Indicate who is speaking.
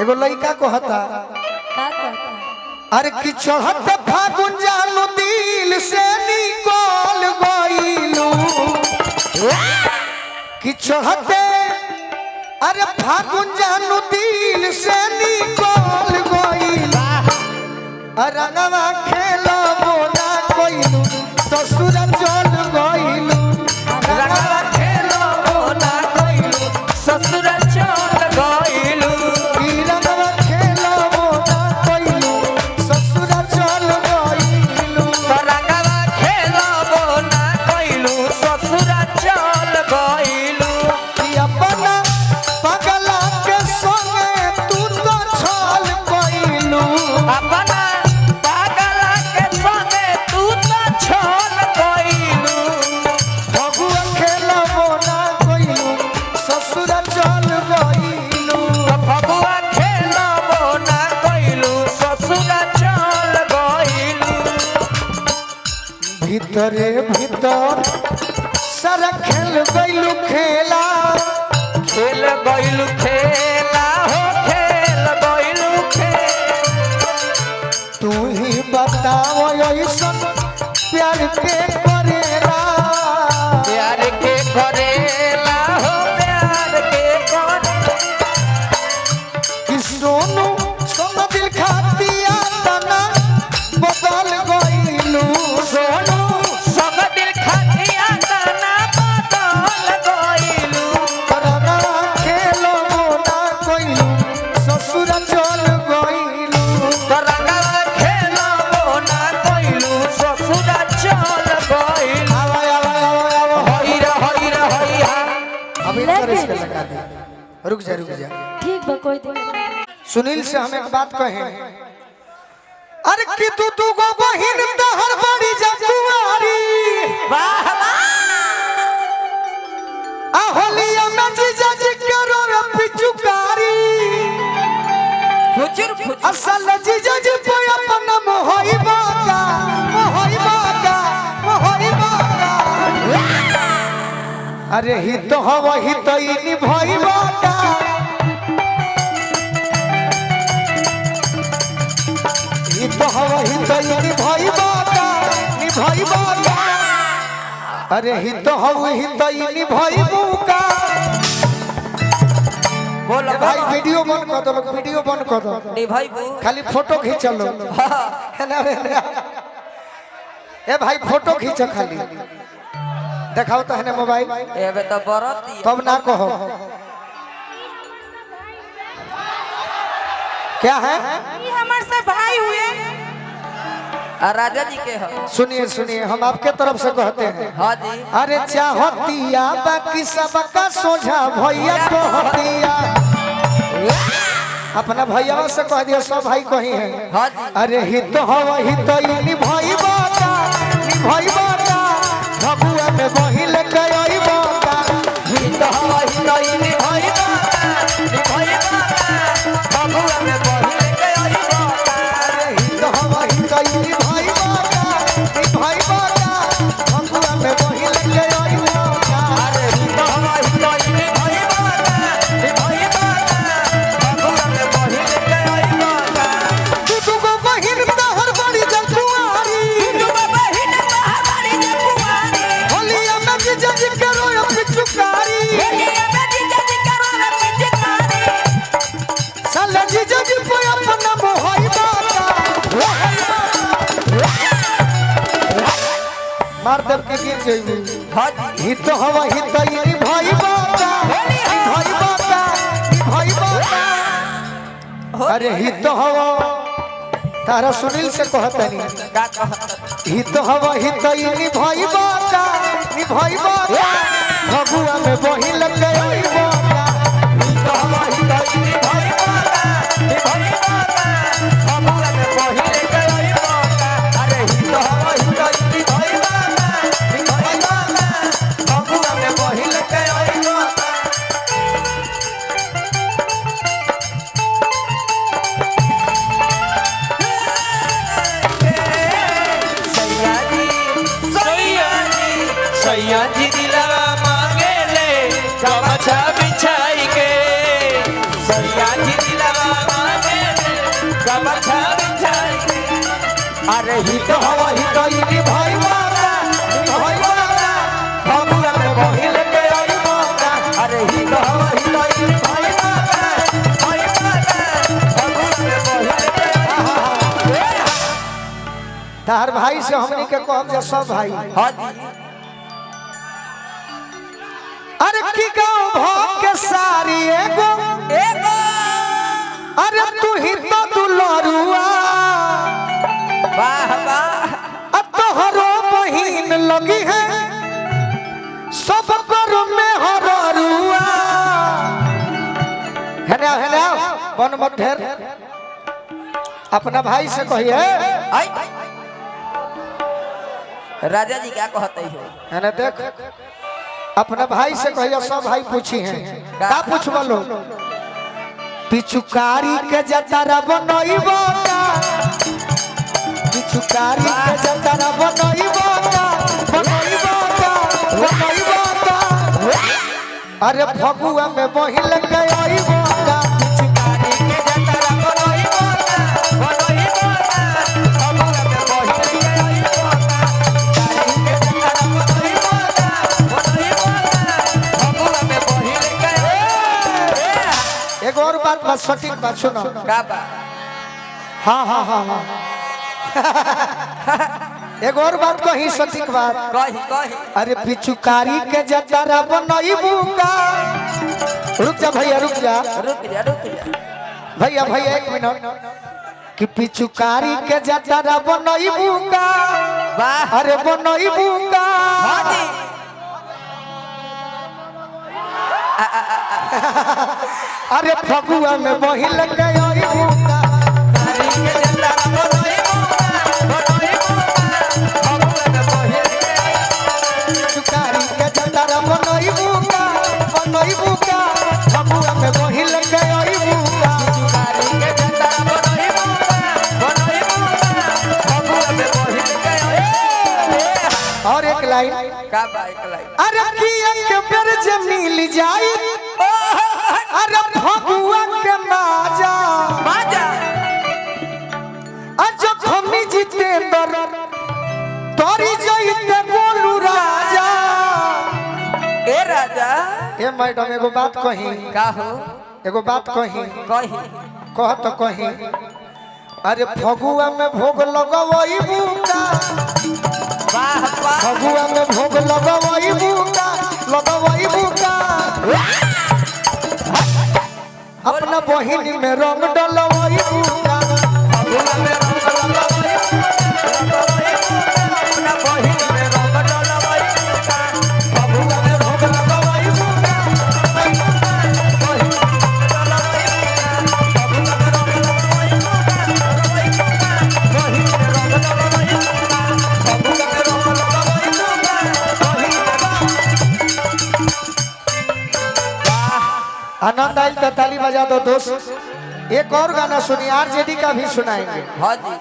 Speaker 1: एगो लड़का कहता अरे कि चढ़त फागुन जानू दिल से निकल गइलू कि चढ़ते अरे फागुन जानू दिल से निकल गइलू रंगवा खेलबो ना कइलू ससुर चल गइलू रंगवा खेलबो ना कइलू ससुर चल गइलू रंगवा खेलबो ना कइलू ससुर चल गइलू
Speaker 2: रंगवा खेलबो ना कइलू ससुर चल गइलू
Speaker 1: कि अपना पगला के संगे तू तो छल गइलू
Speaker 2: अपना पागला के संगे तू तो छल गइलू
Speaker 1: फगुआ खेलबो ना कइलू ससुर चल गइलू
Speaker 2: फगुआ खेलबो ना कइलू ससुर चल गइलू
Speaker 1: भीतरे भीतर सारा खेल गइलू खेला
Speaker 2: खेल गइलू खेला हो खेल गइलू खेला
Speaker 1: तू ही बताओ ऐसन प्यार के करेला
Speaker 2: प्यार के करेला हो प्यार के करेला
Speaker 1: कि सोनू सोना दिल खातिया तना बदल गइलू
Speaker 2: सोनू सब दिल खातिया तना बदल गइलू
Speaker 1: रंगवा खेलबो ना कइलू ससुर चल गइलू
Speaker 2: रंगवा खेलबो ना कइलू ससुर चल गइलू
Speaker 1: आवा आवा आवा आवा
Speaker 2: हईरा हईरा हईरा
Speaker 1: अभी इधर इसके लगा दे रुक जा
Speaker 3: ठीक बा कोई दिक्कत नहीं।
Speaker 1: सुनील से हम एक बात कहें अरे कि तू गो बहिन तहर बड़ी जकुआरी
Speaker 2: वाह
Speaker 1: आ होलिया में जीजा जी करो रे पिचुकारी
Speaker 2: फुजुर फुजुर
Speaker 1: असल जीजा जी पे अपन मोहइबा का अरे ही तो हवा ही तो इनी भइबा का ही तो हवा ही तो इनी भइबा का अरे ही तो हवा ही तो इनी भइबू का
Speaker 2: बोल
Speaker 1: भाई वीडियो बंद कर दो वीडियो बंद कर दो
Speaker 2: निभाइबू
Speaker 1: खाली फोटो खींचो लो ए भाई फोटो खींचो खाली दिखाओ तो है मोबाइल
Speaker 2: एबे तो बरत
Speaker 1: तब ना कहो क्या है
Speaker 3: ये हमारे सब भाई हुए
Speaker 2: राजा जी के हो
Speaker 1: सुनिए सुनिए हम आपके तरफ से कहते हैं
Speaker 2: हाँ जी
Speaker 1: अरे चाहतिया बाकी सबका सोझा भैया कहतिया अपना भैया से कह दिया सब भाई कही है
Speaker 2: हाँ जी
Speaker 1: अरे हित हवा हित निभाइबा का भगुआ में बहिल गइबा का
Speaker 2: हित हवा हित निभाइबा निभाइबा बबुआ में बहिल गइबा
Speaker 1: अरे हित हवा हित निभाइबा का भगुआ में बहिल गइबा का
Speaker 2: अरे हित हवा हित निभाइबा निभाइबा बबुआ में बहिल गइबा
Speaker 1: तू गो बहिन तहर बड़ी जकुआरी
Speaker 2: तू बहिन तहर बड़ी जकुआरी
Speaker 1: होलिया में जीजा जी करो रे पिचुकारी
Speaker 2: होलिया में जीजा जी करो रे पिचकारी
Speaker 1: साला जीजा जी पे अपना मोहइबा का मार देव के गिर जाइबू
Speaker 2: हाँ जी
Speaker 1: हित हवा हित निभाइबा का अरे हित हवा तारा सुनील से कहतनी
Speaker 2: का कहत
Speaker 1: हित हवा हित निभाइबा का भगुआ में बहिल गइबा का
Speaker 2: हित हवा हित निभाइबा निभाइबा बबुआ में बहिल गइबा अरे हित हवा हित निभाइबा निभाइबा बबुआ में बहिल गइबा सैया जी दिलवा मांगे ले गमछा बिछाई के सैया जी दिलवा अरे हित हवा हित इनी भाई माता फगुआ में बहिल के आई माता अरे हित हवा हित इनी भाई माता फगुआ में बहिल के आई
Speaker 1: तार भाई से हमनी के कहब जे सब भाई
Speaker 2: हां जी
Speaker 1: अरे की गाँव भाग के सारी एगो अरे तू ही तो दुलरुआ
Speaker 2: वाह वाह
Speaker 1: अब तोहरो बहिन लगी है सब कर में हररुआ है ना बन मत ढेर अपना भाई से कहिए
Speaker 2: आई राजा जी क्या कहते हो
Speaker 1: है ना देख अपना भाई से कहिए सब भाई पूछी हैं का पूछबो लो पिचुकारी के जतरा बनइबो का पिचुकारी के जतरा बनइबो का अरे फगुआ में बहिल गइबो का
Speaker 2: पिचकारी के जतरा बनइबो का फगुआ में बहिल गइबो का पिचकारी के जतरा बनइबो का फगुआ में बहिल गइबो
Speaker 1: एक और बात सटीक बात सुनो
Speaker 2: का बा
Speaker 1: हाँ एक और बात कही सटीक बात
Speaker 2: कही
Speaker 1: अरे पिचुकारी के जतरा बनइबू का रुक जा
Speaker 2: रुक जा
Speaker 1: भैया एक मिनट कि पिचुकारी के जतरा बनइबू का
Speaker 2: वाह
Speaker 1: अरे बनइबू का
Speaker 2: हां जी
Speaker 1: अरे फगुआ में बहिल गइबू का
Speaker 2: तारी के जतरा बनइबो का फगुआ में बहिल
Speaker 1: पिचुकारी के जतरा बनइबू का फगुआ में बहिल गइबू का
Speaker 2: तारी के जतरा बनइबो का फगुआ में बहिल गइबो
Speaker 1: और एक लाइन
Speaker 2: का बा एक लाइन
Speaker 1: अरे की एक बेर जे मिल जाई अरे फगुआ के माजा
Speaker 2: बाजा
Speaker 1: अजो खमी जितेंद्र तोरी जइते बोलू राजा
Speaker 2: ए राजा
Speaker 1: ए मैडम एगो बात कही
Speaker 2: का हो
Speaker 1: एगो बात कही
Speaker 2: कही
Speaker 1: कह तो कही अरे फगुआ में भोग लगवइबू का
Speaker 2: वाह वाह
Speaker 1: फगुआ में भोग लगवइबू का अपना बहिन में रंग डलवइबू का
Speaker 2: फगुआ में रंग लगवइबो अपना बहिन में रंग डलवइबो का फगुआ में रंग लगवइबो का बहिन में डलवइबो का फगुआ में रंग लगवइबो का बहिन में रंग डलवइबो का फगुआ में रंग लगवइबो का बहिन वाह
Speaker 1: आनंद आयल तो ताली बजा दो दोस्त एक और गाना सुनिए आरजेडी का भी सुनाएंगे
Speaker 2: हां जी